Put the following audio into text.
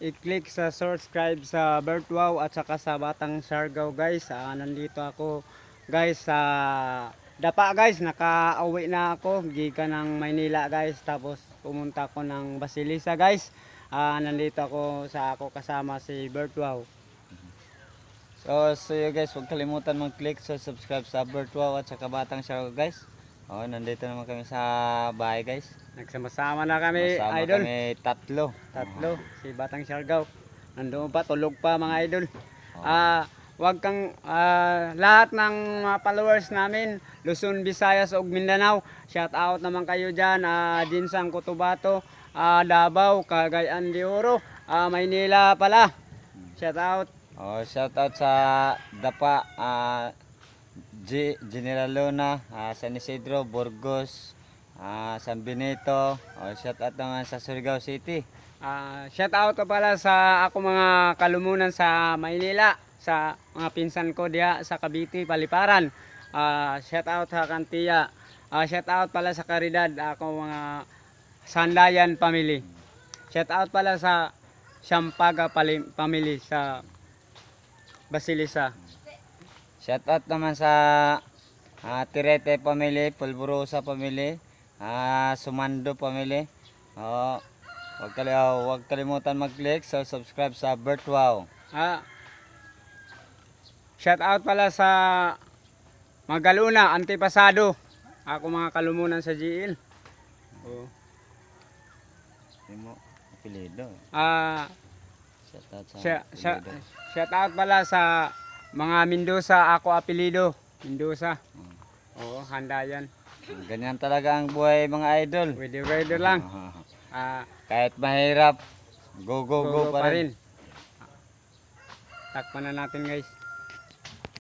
i-click sa subscribe sa Bertwaw at saka sa Batang Siargao guys. Nandito ako guys sa Dapa guys, nakauwi na ako gikan ng Maynila guys, tapos pumunta ako ng Basilisa guys. Nandito ako kasama si Bertwaw. So you guys, huwag kalimutan mag-click sa subscribe sa Bertwaw at saka Batang Siargao guys. Nandito naman kami sa bahay guys. Nagsama-sama na kami, Masama idol. kami tatlo. Si Batang Siargao. Nandoon pa, tulog pa mga idol. Wag kang lahat ng mga followers namin, Luzon, Visayas ug Mindanao. Shout out naman kayo diyan, Dinsang Cotabato, Davao, Cagayan de Oro, Maynila pala. Shout out. Shout out sa Dapa, General Luna, San Isidro, Burgos, San Benito. Shout out naman sa Surigao City. Shout out ko pala sa ako mga kalumunan sa Maynila, sa mga pinsan ko diya sa Cavite, Paliparan. Shout out sa Kantiya. Shout out pala sa Caridad, ako mga Sandayan family. Shout out pala sa Siampaga family sa Basilisa. Shout out naman sa Tirete family, Pulburosa family, Sumando family. Huwag kalimutan mag-click sa subscribe sa Bertwaw. Shout out pala sa Magaluna, Antipasado. Ako mga kalumunan sa GL. Mo apelido. Shout out sa apelido. Shout out pala sa mga Mendoza, ako apelido, Mendoza. Handa yan. Ganyan talaga ang buhay mga idol. Weather lang. Kahit mahirap, go pa rin. Takpan na natin guys.